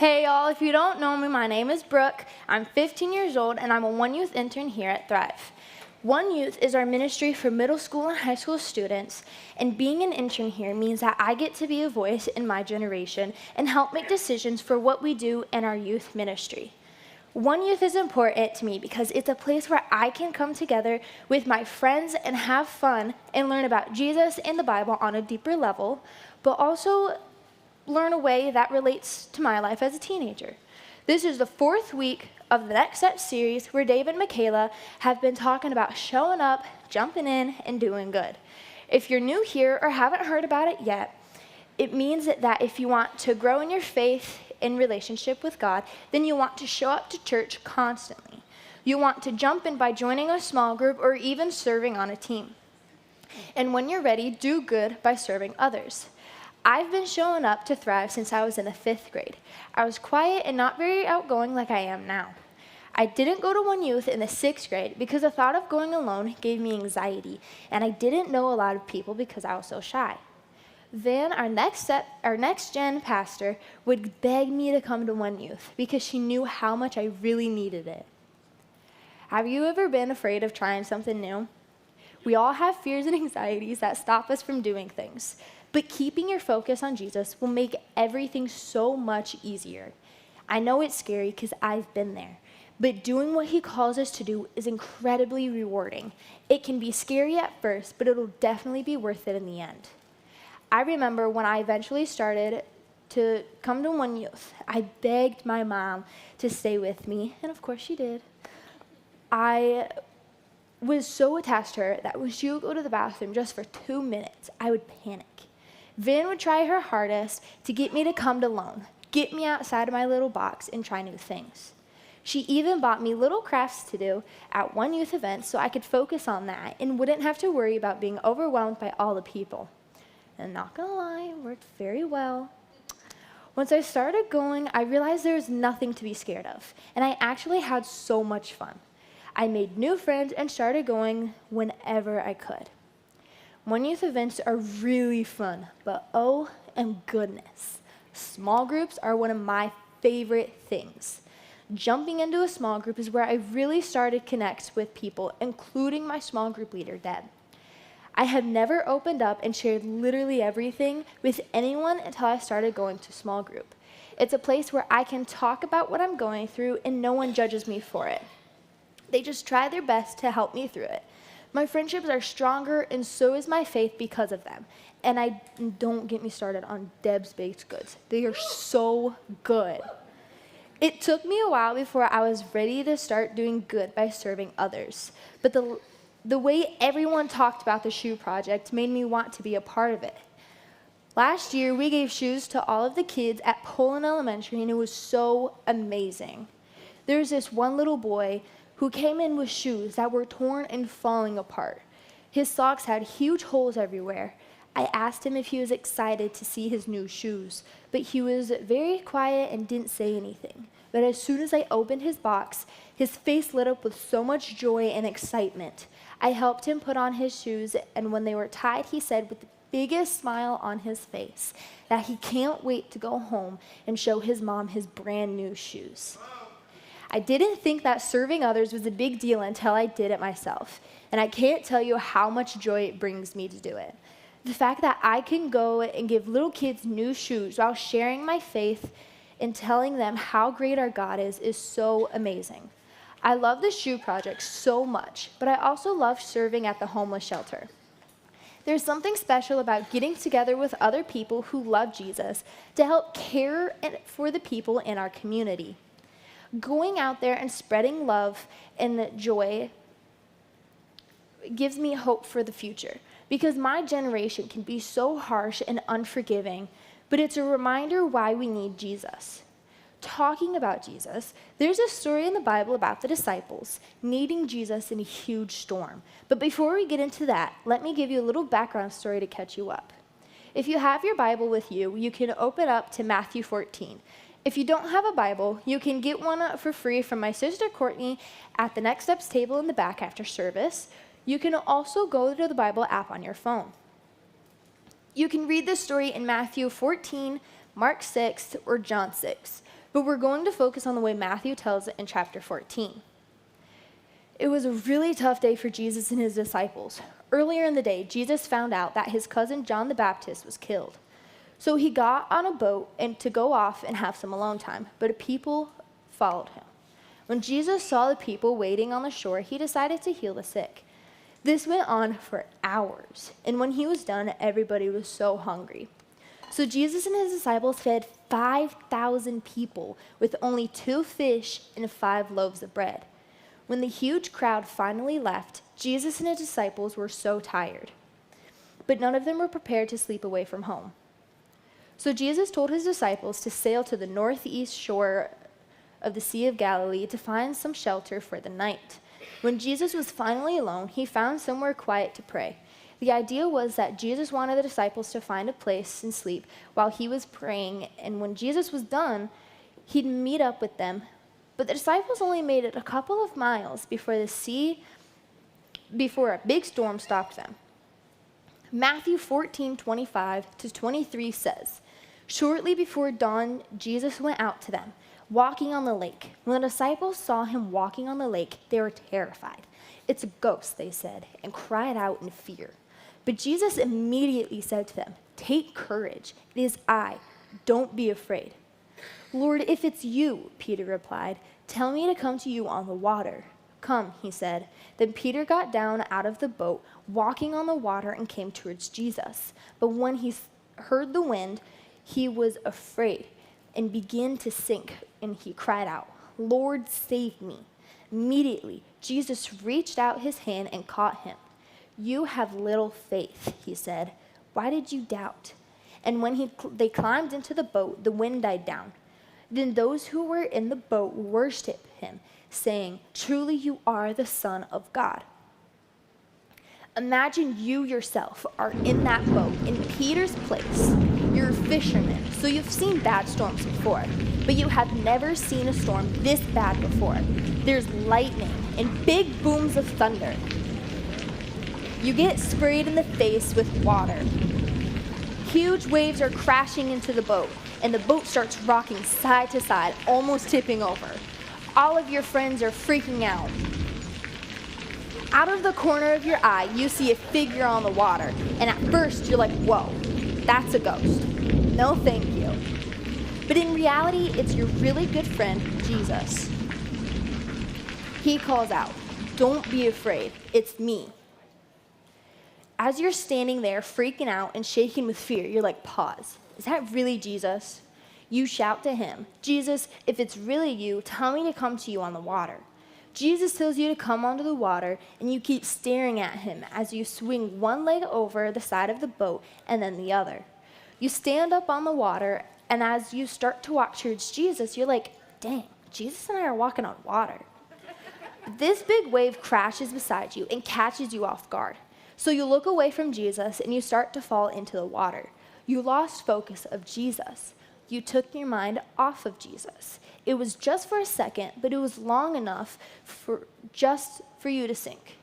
Hey y'all, if you don't know me, my name is Brooke. I'm 15 years old and I'm a One Youth intern here at Thrive. One Youth is our ministry for middle school and high school students, and being an intern here means that I get to be a voice in my generation and help make decisions for what we do in our youth ministry. One Youth is important to me because it's a place where I can come together with my friends and have fun and learn about Jesus and the Bible on a deeper level, but also learn a way that relates to my life as a teenager. This is the fourth week of the Next Step series where Dave and Michaela have been talking about showing up, jumping in, and doing good. If you're new here or haven't heard about it yet, it means that if you want to grow in your faith in relationship with God, then you want to show up to church constantly. You want to jump in by joining a small group or even serving on a team. And when you're ready, do good by serving others. I've been showing up to Thrive since I was in the 5th grade. I was quiet and not very outgoing like I am now. I didn't go to One Youth in the 6th grade because the thought of going alone gave me anxiety, and I didn't know a lot of people because I was so shy. Then our next gen pastor would beg me to come to One Youth because she knew how much I really needed it. Have you ever been afraid of trying something new? We all have fears and anxieties that stop us from doing things. But keeping your focus on Jesus will make everything so much easier. I know it's scary because I've been there, but doing what he calls us to do is incredibly rewarding. It can be scary at first, but it'll definitely be worth it in the end. I remember when I eventually started to come to One Youth, I begged my mom to stay with me, and of course she did. I was so attached to her that when she would go to the bathroom just for 2 minutes, I would panic. Vin would try her hardest to get me to come alone, get me outside of my little box and try new things. She even bought me little crafts to do at One Youth events so I could focus on that and wouldn't have to worry about being overwhelmed by all the people. And not gonna lie, it worked very well. Once I started going, I realized there was nothing to be scared of, and I actually had so much fun. I made new friends and started going whenever I could. One Youth events are really fun, but oh, and goodness, small groups are one of my favorite things. Jumping into a small group is where I really started to connect with people, including my small group leader, Deb. I have never opened up and shared literally everything with anyone until I started going to small group. It's a place where I can talk about what I'm going through and no one judges me for it. They just try their best to help me through it. My friendships are stronger, and so is my faith because of them. And don't get me started on Deb's baked goods. They are so good. It took me a while before I was ready to start doing good by serving others. But the way everyone talked about the shoe project made me want to be a part of it. Last year, we gave shoes to all of the kids at Poland Elementary, and it was so amazing. There's this one little boy who came in with shoes that were torn and falling apart. His socks had huge holes everywhere. I asked him if he was excited to see his new shoes, but he was very quiet and didn't say anything. But as soon as I opened his box, his face lit up with so much joy and excitement. I helped him put on his shoes, and when they were tied, he said with the biggest smile on his face that he can't wait to go home and show his mom his brand new shoes. I didn't think that serving others was a big deal until I did it myself, and I can't tell you how much joy it brings me to do it. The fact that I can go and give little kids new shoes while sharing my faith and telling them how great our God is so amazing. I love the shoe project so much, but I also love serving at the homeless shelter. There's something special about getting together with other people who love Jesus to help care for the people in our community. Going out there and spreading love and joy gives me hope for the future because my generation can be so harsh and unforgiving, but it's a reminder why we need Jesus. Talking about Jesus, there's a story in the Bible about the disciples needing Jesus in a huge storm. But before we get into that, let me give you a little background story to catch you up. If you have your Bible with you, you can open up to Matthew 14. If you don't have a Bible, you can get one for free from my sister Courtney at the Next Steps table in the back after service. You can also go to the Bible app on your phone. You can read this story in Matthew 14, Mark 6, or John 6. but we're going to focus on the way Matthew tells it in chapter 14. It was a really tough day for Jesus and his disciples. Earlier in the day, Jesus found out that his cousin John the Baptist was killed. So he got on a boat and to go off and have some alone time, but people followed him. When Jesus saw the people waiting on the shore, he decided to heal the sick. This went on for hours, and when he was done, everybody was so hungry. So Jesus and his disciples fed 5,000 people with only 2 fish and 5 loaves of bread. When the huge crowd finally left, Jesus and his disciples were so tired, but none of them were prepared to sleep away from home. So Jesus told his disciples to sail to the northeast shore of the Sea of Galilee to find some shelter for the night. When Jesus was finally alone, he found somewhere quiet to pray. The idea was that Jesus wanted the disciples to find a place and sleep while he was praying, and when Jesus was done, he'd meet up with them. But the disciples only made it a couple of miles before a big storm stopped them. Matthew 14:25-23 says, "Shortly before dawn, Jesus went out to them, walking on the lake. When the disciples saw him walking on the lake, they were terrified. 'It's a ghost,' they said, and cried out in fear. But Jesus immediately said to them, 'Take courage. It is I. Don't be afraid.' 'Lord, if it's you,' Peter replied, 'tell me to come to you on the water.' 'Come,' he said. Then Peter got down out of the boat, walking on the water, and came towards Jesus. But when he heard the wind, he was afraid and began to sink, and he cried out, 'Lord, save me.' Immediately, Jesus reached out his hand and caught him. 'You have little faith,' he said. 'Why did you doubt?' And when they climbed into the boat, the wind died down. Then those who were in the boat worshiped him, saying, 'Truly you are the Son of God.'" Imagine you yourself are in that boat in Peter's place. You're a fisherman, so you've seen bad storms before, but you have never seen a storm this bad before. There's lightning and big booms of thunder. You get sprayed in the face with water. Huge waves are crashing into the boat, and the boat starts rocking side to side, almost tipping over. All of your friends are freaking out. Out of the corner of your eye, you see a figure on the water, and at first you're like, "Whoa, that's a ghost. No thank you." But in reality, it's your really good friend, Jesus. He calls out, "Don't be afraid, it's me." As you're standing there freaking out and shaking with fear, you're like, "Pause. Is that really Jesus?" You shout to him, "Jesus, if it's really you, tell me to come to you on the water." Jesus tells you to come onto the water, and you keep staring at him as you swing one leg over the side of the boat and then the other. You stand up on the water, and as you start to walk towards Jesus, you're like, "Dang, Jesus and I are walking on water." This big wave crashes beside you and catches you off guard. So you look away from Jesus, and you start to fall into the water. You lost focus of Jesus. You took your mind off of Jesus. It was just for a second, but it was long enough for you to sink.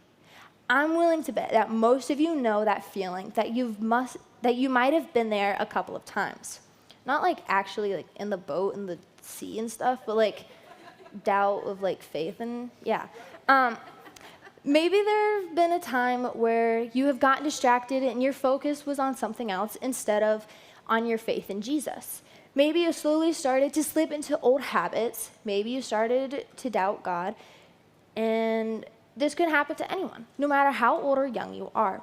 I'm willing to bet that most of you know that feeling, that you might have been there a couple of times. Not like actually like in the boat in the sea and stuff, but like doubt of like faith and yeah. Maybe there have been a time where you have gotten distracted and your focus was on something else instead of on your faith in Jesus. Maybe you slowly started to slip into old habits. Maybe you started to doubt God. And this could happen to anyone, no matter how old or young you are.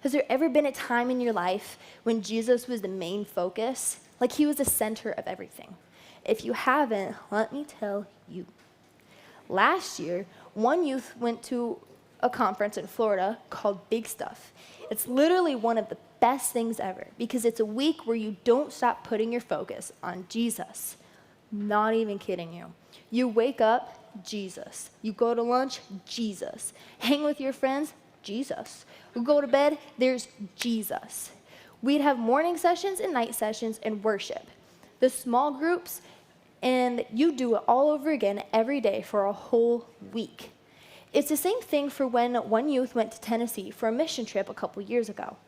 Has there ever been a time in your life when Jesus was the main focus? Like he was the center of everything? If you haven't, let me tell you. Last year, one youth went to a conference in Florida called Big Stuff. It's literally one of the best things ever because it's a week where you don't stop putting your focus on Jesus. Not even kidding you. You wake up, Jesus. You go to lunch, Jesus. Hang with your friends, Jesus. You go to bed, there's Jesus. We'd have morning sessions and night sessions and worship. The small groups, and you do it all over again every day for a whole week. It's the same thing for when one youth went to Tennessee for a mission trip a couple years ago.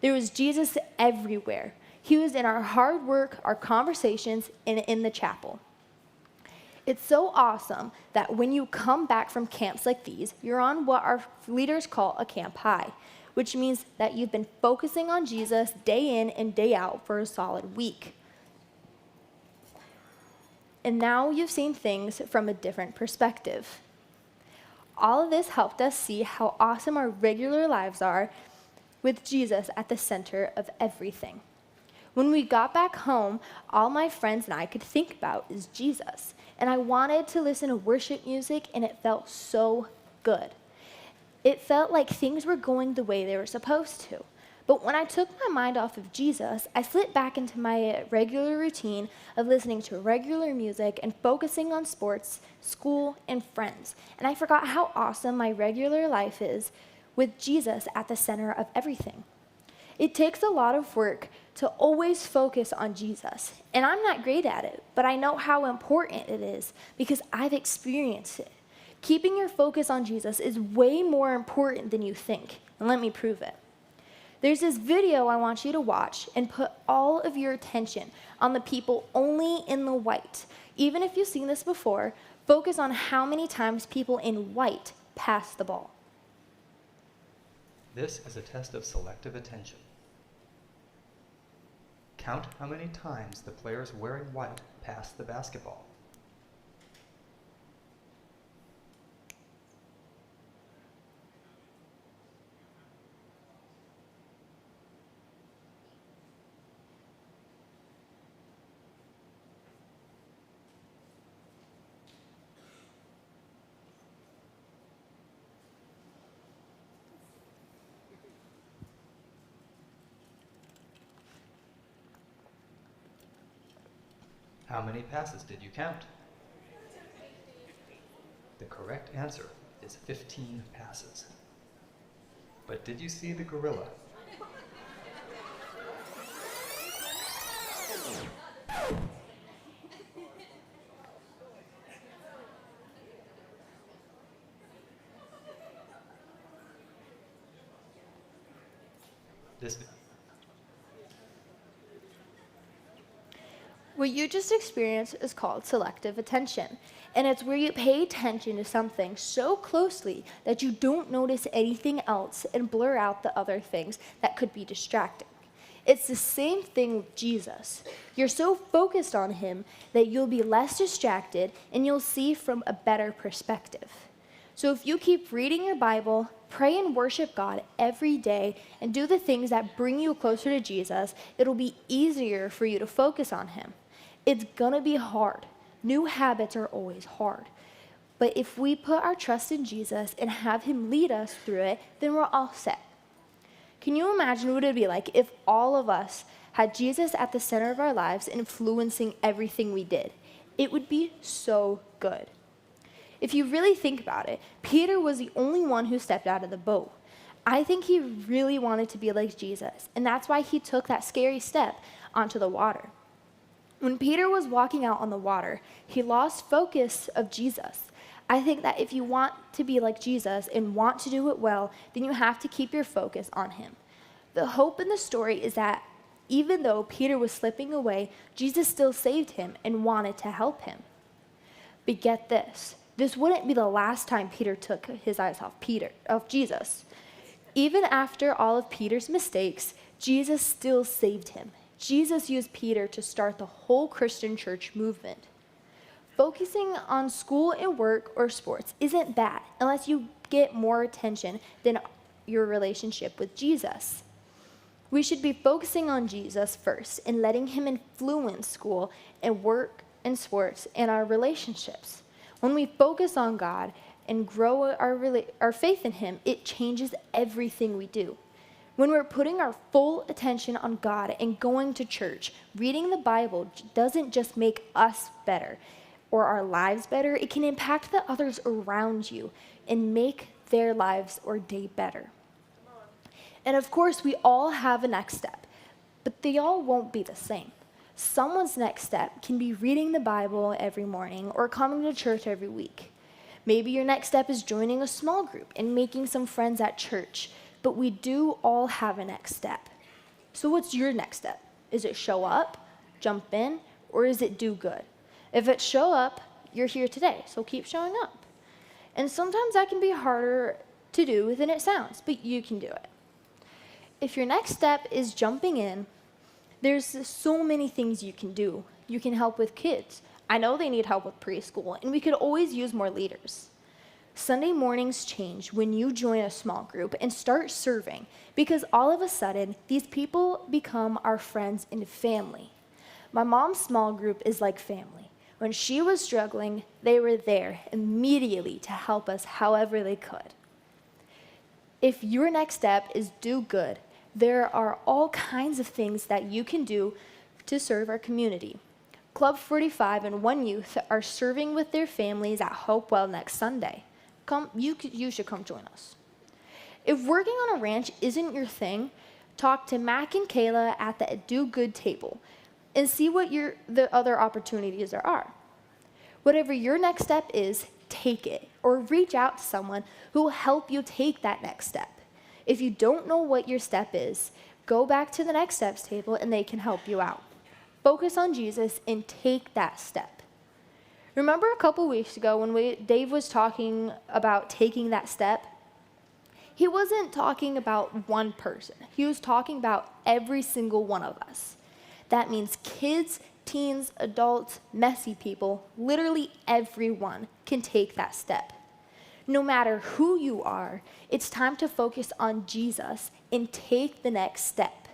There was Jesus everywhere. He was in our hard work, our conversations, and in the chapel. It's so awesome that when you come back from camps like these, you're on what our leaders call a camp high, which means that you've been focusing on Jesus day in and day out for a solid week. And now you've seen things from a different perspective. All of this helped us see how awesome our regular lives are with Jesus at the center of everything. When we got back home, all my friends and I could think about is Jesus. And I wanted to listen to worship music, and it felt so good. It felt like things were going the way they were supposed to. But when I took my mind off of Jesus, I slipped back into my regular routine of listening to regular music and focusing on sports, school, and friends. And I forgot how awesome my regular life is with Jesus at the center of everything. It takes a lot of work to always focus on Jesus. And I'm not great at it, but I know how important it is because I've experienced it. Keeping your focus on Jesus is way more important than you think. And let me prove it. There's this video I want you to watch and put all of your attention on the people only in the white. Even if you've seen this before, focus on how many times people in white pass the ball. This is a test of selective attention. Count how many times the players wearing white pass the basketball. How many passes did you count? The correct answer is 15 passes. But did you see the gorilla? What you just experienced is called selective attention, and it's where you pay attention to something so closely that you don't notice anything else and blur out the other things that could be distracting. It's the same thing with Jesus. You're so focused on him that you'll be less distracted and you'll see from a better perspective. So if you keep reading your Bible, pray and worship God every day, and do the things that bring you closer to Jesus, it'll be easier for you to focus on him. It's gonna be hard. New habits are always hard. But if we put our trust in Jesus and have him lead us through it, then we're all set. Can you imagine what it would be like if all of us had Jesus at the center of our lives, influencing everything we did? It would be so good. If you really think about it, Peter was the only one who stepped out of the boat. I think he really wanted to be like Jesus, and that's why he took that scary step onto the water. When Peter was walking out on the water, he lost focus of Jesus. I think that if you want to be like Jesus and want to do it well, then you have to keep your focus on him. The hope in the story is that even though Peter was slipping away, Jesus still saved him and wanted to help him. But get this, this wouldn't be the last time Peter took his eyes off Jesus. Even after all of Peter's mistakes, Jesus still saved him. Jesus used Peter to start the whole Christian church movement. Focusing on school and work or sports isn't bad unless you get more attention than your relationship with Jesus. We should be focusing on Jesus first and letting him influence school and work and sports and our relationships. When we focus on God and grow our faith in him, it changes everything we do. When we're putting our full attention on God and going to church, reading the Bible doesn't just make us better or our lives better, it can impact the others around you and make their lives or day better. And of course, we all have a next step, but they all won't be the same. Someone's next step can be reading the Bible every morning or coming to church every week. Maybe your next step is joining a small group and making some friends at church. But we do all have a next step. So what's your next step? Is it show up, jump in, or is it do good? If it's show up, you're here today, so keep showing up. And sometimes that can be harder to do than it sounds, but you can do it. If your next step is jumping in, there's so many things you can do. You can help with kids. I know they need help with preschool, and we could always use more leaders. Sunday mornings change when you join a small group and start serving, because all of a sudden, these people become our friends and family. My mom's small group is like family. When she was struggling, they were there immediately to help us however they could. If your next step is do good, there are all kinds of things that you can do to serve our community. Club 45 and One Youth are serving with their families at Hopewell next Sunday. You should come join us. If working on a ranch isn't your thing, talk to Mac and Kayla at the Do Good table and see what the other opportunities there are. Whatever your next step is, take it, or reach out to someone who will help you take that next step. If you don't know what your step is, go back to the next steps table and they can help you out. Focus on Jesus and take that step. Remember a couple weeks ago when Dave was talking about taking that step? He wasn't talking about one person. He was talking about every single one of us. That means kids, teens, adults, messy people, literally everyone can take that step. No matter who you are, it's time to focus on Jesus and take the next step.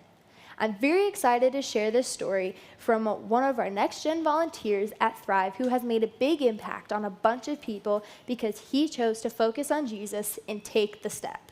I'm very excited to share this story from one of our Next Gen volunteers at Thrive who has made a big impact on a bunch of people because he chose to focus on Jesus and take the step.